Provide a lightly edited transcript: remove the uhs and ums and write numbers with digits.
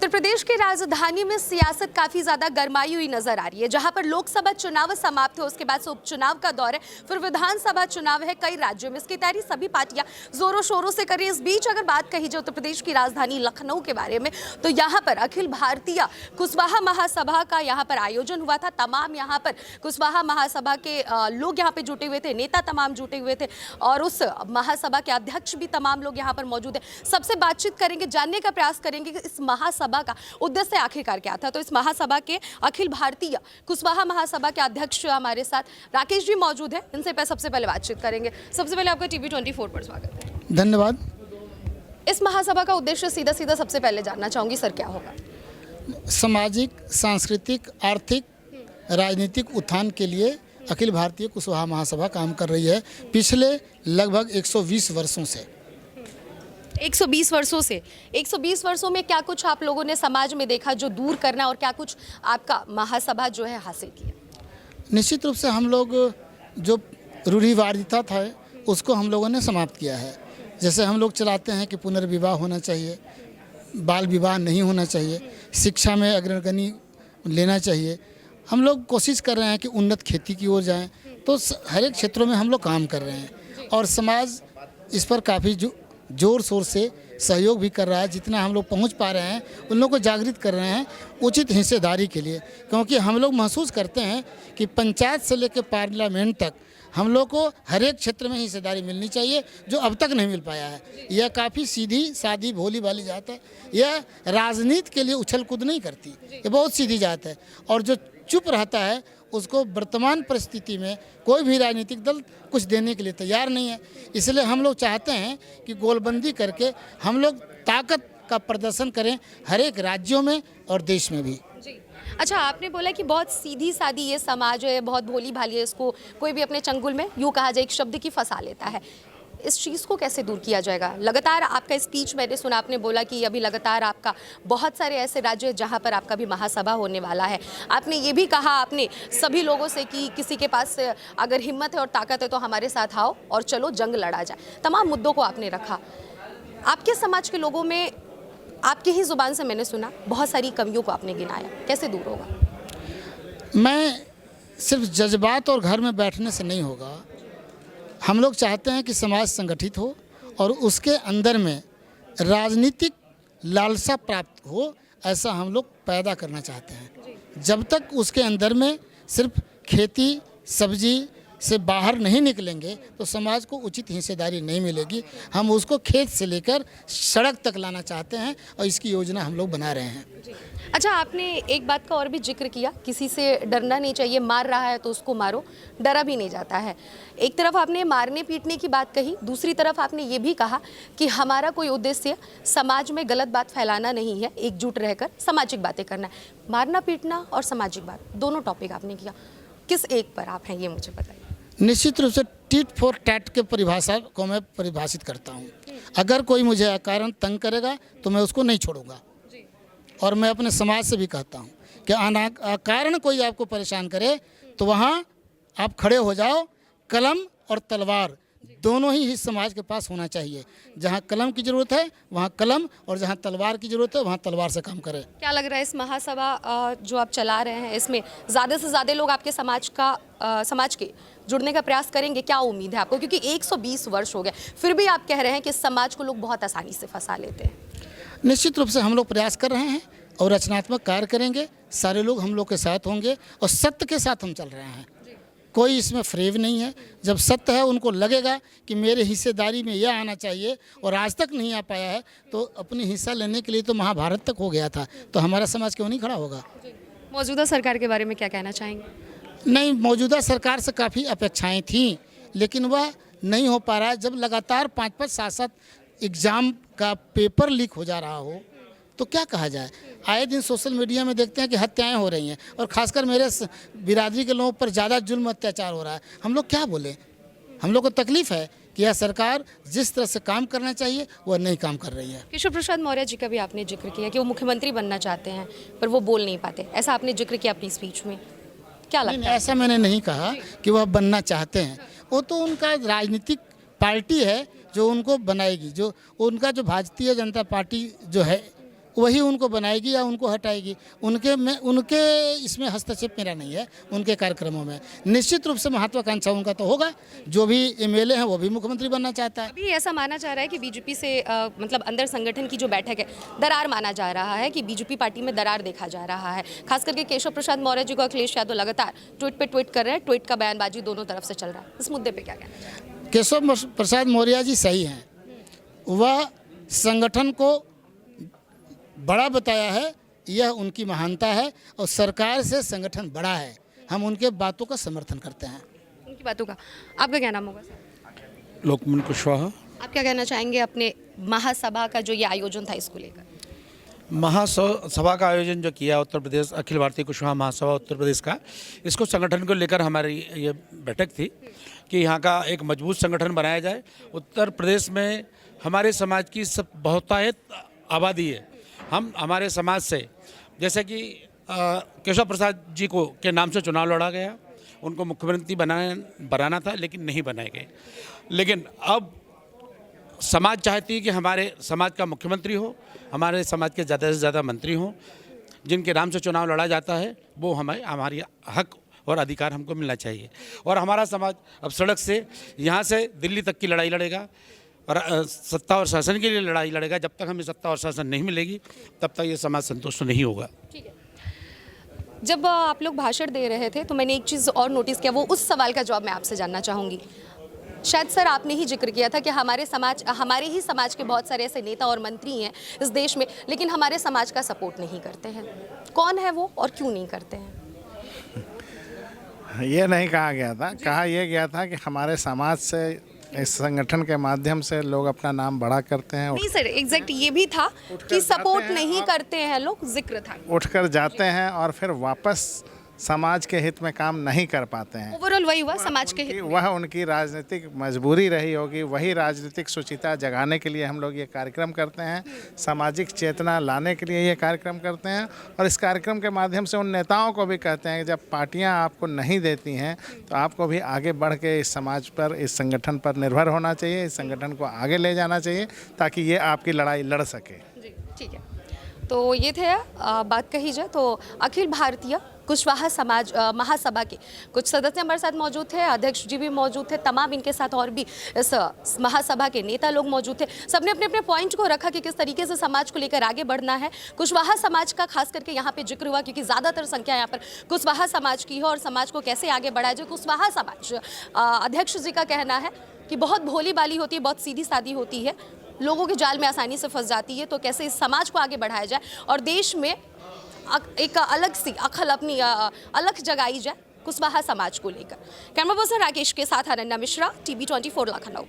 उत्तर प्रदेश की राजधानी में सियासत काफी ज्यादा गरमाई हुई नजर आ रही है। जहां पर लोकसभा चुनाव समाप्त है, उसके बाद से उपचुनाव का दौर है, फिर विधानसभा चुनाव है कई राज्यों में। इसकी तैयारी सभी पार्टियां जोरों शोरों से कर रही है। इस बीच अगर बात कही जाए उत्तर प्रदेश की राजधानी लखनऊ के बारे में, तो यहाँ पर अखिल भारतीय कुशवाहा महासभा का यहाँ पर आयोजन हुआ था। तमाम यहाँ पर कुशवाहा महासभा के लोग यहाँ पे जुटे हुए थे, नेता तमाम जुटे हुए थे और उस महासभा के अध्यक्ष भी तमाम लोग यहाँ पर मौजूद है। सबसे बातचीत करेंगे, जानने का प्रयास करेंगे कि इस महासभा का उद्देश्य आखिरकार क्या था। तो इस महासभा के अखिल भारतीय कुशवाहा महासभा के अध्यक्ष हमारे साथ राकेश जी मौजूद हैं। इनसे सबसे पहले बातचीत करेंगे। सबसे पहले आपका टीवी 24 पर स्वागत है। धन्यवाद। इस महासभा का उद्देश्य सीधा सीधा सबसे पहले जानना चाहूंगी सर, क्या होगा? सामाजिक, सांस्कृतिक, आर्थिक, राजनीतिक उत्थान के लिए अखिल भारतीय कुशवाहा महासभा काम कर रही है पिछले लगभग 120 वर्षों से। 120 वर्षों से 120 वर्षों में क्या कुछ आप लोगों ने समाज में देखा जो दूर करना, और क्या कुछ आपका महासभा जो है हासिल किया? निश्चित रूप से हम लोग जो रूढ़िवादिता था उसको हम लोगों ने समाप्त किया है। जैसे हम लोग चलाते हैं कि पुनर्विवाह होना चाहिए, बाल विवाह नहीं होना चाहिए, शिक्षा में अग्रगण्य लेना चाहिए। हम लोग कोशिश कर रहे हैं कि उन्नत खेती की ओर जाएं। तो हर एक क्षेत्रों में हम लोग काम कर रहे हैं और समाज इस पर काफ़ी जोर शोर से सहयोग भी कर रहा है। जितना हम लोग पहुंच पा रहे हैं उन लोगों को जागृत कर रहे हैं उचित हिस्सेदारी के लिए, क्योंकि हम लोग महसूस करते हैं कि पंचायत से लेकर पार्लियामेंट तक हम लोग को हर एक क्षेत्र में हिस्सेदारी मिलनी चाहिए, जो अब तक नहीं मिल पाया है। यह काफ़ी सीधी सादी भोली वाली जात है। यह राजनीति के लिए उछल कूद नहीं करती, ये बहुत सीधी जात है। और जो चुप रहता है उसको वर्तमान परिस्थिति में कोई भी राजनीतिक दल कुछ देने के लिए तैयार नहीं है। इसलिए हम लोग चाहते हैं कि गोलबंदी करके हम लोग ताकत का प्रदर्शन करें हर एक राज्यों में और देश में भी। अच्छा, आपने बोला कि बहुत सीधी सादी ये समाज है, बहुत भोली भाली है, इसको कोई भी अपने चंगुल में यूँ कहा जाए एक शब्द की फंसा लेता है। इस चीज़ को कैसे दूर किया जाएगा? लगातार आपका स्पीच मैंने सुना, आपने बोला कि अभी लगातार आपका बहुत सारे ऐसे राज्य हैं जहाँ पर आपका भी महासभा होने वाला है। आपने ये भी कहा आपने सभी लोगों से कि किसी के पास अगर हिम्मत है और ताकत है तो हमारे साथ आओ और चलो जंग लड़ा जाए। तमाम मुद्दों को आपने रखा। आपके समाज के लोगों में आपकी ही ज़ुबान से मैंने सुना बहुत सारी कमियों को आपने गिनाया, कैसे दूर होगा? मैं सिर्फ जज्बात और घर में बैठने से नहीं होगा। हम लोग चाहते हैं कि समाज संगठित हो और उसके अंदर में राजनीतिक लालसा प्राप्त हो, ऐसा हम लोग पैदा करना चाहते हैं। जब तक उसके अंदर में सिर्फ खेती सब्जी से बाहर नहीं निकलेंगे तो समाज को उचित हिस्सेदारी नहीं मिलेगी। हम उसको खेत से लेकर सड़क तक लाना चाहते हैं और इसकी योजना हम लोग बना रहे हैं। अच्छा, आपने एक बात का और भी जिक्र किया, किसी से डरना नहीं चाहिए, मार रहा है तो उसको मारो, डरा भी नहीं जाता है। एक तरफ आपने मारने पीटने की बात कही, दूसरी तरफ आपने ये भी कहा कि हमारा कोई उद्देश्य समाज में गलत बात फैलाना नहीं है, एकजुट रहकर सामाजिक बातें करना है। मारना पीटना और सामाजिक बात दोनों टॉपिक आपने किया, किस एक पर आप हैं ये मुझे बताइए। निश्चित रूप से टिट फॉर टैट के परिभाषा को मैं परिभाषित करता हूँ। अगर कोई मुझे अकारण तंग करेगा तो मैं उसको नहीं छोड़ूंगा। और मैं अपने समाज से भी कहता हूँ कि अकारण कोई आपको परेशान करे तो वहाँ आप खड़े हो जाओ। कलम और तलवार दोनों ही इस समाज के पास होना चाहिए। जहाँ कलम की ज़रूरत है वहाँ कलम, और जहाँ तलवार की ज़रूरत है वहाँ तलवार से काम करें। क्या लग रहा है इस महासभा जो आप चला रहे हैं, इसमें ज़्यादा से ज़्यादा लोग आपके समाज के जुड़ने का प्रयास करेंगे? क्या उम्मीद है आपको? क्योंकि 120 वर्ष हो गए, फिर भी आप कह रहे हैं कि समाज को लोग बहुत आसानी से फंसा लेते हैं। निश्चित रूप से हम लोग प्रयास कर रहे हैं और रचनात्मक कार्य करेंगे। सारे लोग हम लोग के साथ होंगे और सत्य के साथ हम चल रहे हैं। कोई इसमें फ्रेब नहीं है। जब सत्य है, उनको लगेगा कि मेरे हिस्सेदारी में यह आना चाहिए और आज तक नहीं आ पाया है, तो अपनी हिस्सा लेने के लिए तो महाभारत तक हो गया था, तो हमारा समाज क्यों नहीं खड़ा होगा? मौजूदा सरकार के बारे में क्या कहना चाहेंगे? नहीं, मौजूदा सरकार से काफ़ी अपेक्षाएं थीं, लेकिन वह नहीं हो पा रहा है। जब लगातार 5-5 7-7 एग्ज़ाम का पेपर लीक हो जा रहा हो तो क्या कहा जाए? आए दिन सोशल मीडिया में देखते हैं कि हत्याएं हो रही हैं और ख़ासकर मेरे बिरादरी के लोगों पर ज़्यादा जुल्म अत्याचार हो रहा है। हम लोग क्या बोलें? हम लोग को तकलीफ़ है कि यह सरकार जिस तरह से काम करना चाहिए वह नहीं काम कर रही है। केशव प्रसाद मौर्य जी का भी आपने जिक्र किया कि वो मुख्यमंत्री बनना चाहते हैं पर वो बोल नहीं पाते, ऐसा आपने जिक्र किया अपनी स्पीच में। क्या लगता है? ऐसा मैंने नहीं कहा कि वह बनना चाहते हैं। वो तो उनका राजनीतिक पार्टी है जो उनको बनाएगी। जो उनका जो भारतीय जनता पार्टी जो है वही उनको बनाएगी या उनको हटाएगी। उनके इसमें हस्तक्षेप मेरा नहीं है। उनके कार्यक्रमों में निश्चित रूप से महत्वाकांक्षा उनका तो होगा। जो भी एमएलए हैं वो भी मुख्यमंत्री बनना चाहता है। अभी ऐसा माना जा रहा है कि बीजेपी से मतलब अंदर संगठन की जो बैठक है, दरार माना जा रहा है कि बीजेपी पार्टी में दरार देखा जा रहा है। खास करके केशव प्रसाद मौर्य जी को अखिलेश यादव लगातार ट्वीट पे ट्वीट कर रहे हैं। ट्वीट का बयानबाजी दोनों तरफ से चल रहा है। इस मुद्दे पे क्या कहना चाहिए? केशव प्रसाद मौर्य जी सही हैं। वह संगठन को बड़ा बताया है, यह उनकी महानता है और सरकार से संगठन बड़ा है। हम उनके बातों का समर्थन करते हैं। उनकी बातों का आपका क्या नाम होगा सर? लोकमन कुशवाहा। आप क्या कहना चाहेंगे अपने महासभा का जो ये आयोजन था इसको लेकर? महासभा का आयोजन जो किया उत्तर प्रदेश अखिल भारतीय कुशवाहा महासभा उत्तर प्रदेश का, इसको संगठन को लेकर हमारी ये बैठक थी कि यहाँ का एक मजबूत संगठन बनाया जाए। उत्तर प्रदेश में हमारे समाज की सब बहुतायत आबादी है। हमारे समाज से जैसे कि केशव प्रसाद जी को के नाम से चुनाव लड़ा गया, उनको मुख्यमंत्री बनाना था लेकिन नहीं बनाए गए। लेकिन अब समाज चाहती है कि हमारे समाज का मुख्यमंत्री हो, हमारे समाज के ज़्यादा से ज़्यादा मंत्री हों, जिनके नाम से चुनाव लड़ा जाता है वो हमारी हक और अधिकार हमको मिलना चाहिए। और हमारा समाज अब सड़क से यहाँ से दिल्ली तक की लड़ाई लड़ेगा और सत्ता और शासन के लिए लड़ाई लड़ेगा। जब तक हमें सत्ता और शासन नहीं मिलेगी तब तक ये समाज संतुष्ट नहीं होगा। ठीक है। जब आप लोग भाषण दे रहे थे तो मैंने एक चीज़ और नोटिस किया, वो उस सवाल का जवाब मैं आपसे जानना चाहूँगी। शायद सर आपने ही जिक्र किया था कि हमारे ही समाज के बहुत सारे ऐसे नेता और मंत्री हैं इस देश में, लेकिन हमारे समाज का सपोर्ट नहीं करते हैं। कौन है वो और क्यों नहीं करते हैं? ये नहीं कहा गया था। कहा यह गया था कि हमारे समाज से इस संगठन के माध्यम से लोग अपना नाम बड़ा करते हैं। नहीं सर, एग्जैक्ट ये भी था कि सपोर्ट नहीं करते हैं लोग, जिक्र था। उठकर जाते हैं और फिर वापस समाज के हित में काम नहीं कर पाते हैं। ओवरऑल वही हुआ, समाज के हित। वह उनकी राजनीतिक मजबूरी रही होगी। वही राजनीतिक शुचिता जगाने के लिए हम लोग ये कार्यक्रम करते हैं, सामाजिक चेतना लाने के लिए ये कार्यक्रम करते हैं। और इस कार्यक्रम के माध्यम से उन नेताओं को भी कहते हैं कि जब पार्टियां आपको नहीं देती हैं तो आपको भी आगे बढ़ के इस समाज पर, इस संगठन पर निर्भर होना चाहिए, इस संगठन को आगे ले जाना चाहिए ताकि ये आपकी लड़ाई लड़ सके। जी ठीक है। तो ये थे बात कही जाए तो अखिल भारतीय कुशवाहा समाज महासभा के कुछ सदस्य हमारे साथ मौजूद थे, अध्यक्ष जी भी मौजूद थे, तमाम इनके साथ और भी इस महासभा के नेता लोग मौजूद थे। सबने अपने अपने पॉइंट को रखा कि किस तरीके से समाज को लेकर आगे बढ़ना है। कुशवाहा समाज का खास करके यहाँ पे जिक्र हुआ क्योंकि ज़्यादातर संख्या यहाँ पर कुशवाहा समाज की है और समाज को कैसे आगे बढ़ाया जाए। कुशवाहा समाज अध्यक्ष जी का कहना है कि बहुत भोली भाली होती है, बहुत सीधी सादी होती है, लोगों के जाल में आसानी से फंस जाती है। तो कैसे इस समाज को आगे बढ़ाया जाए और देश में एक अलग सी अपनी अलग जगाई जाए कुशवाहा समाज को लेकर। कैमरा पर्सन राकेश के साथ अनन्या मिश्रा, TV 24 लखनऊ।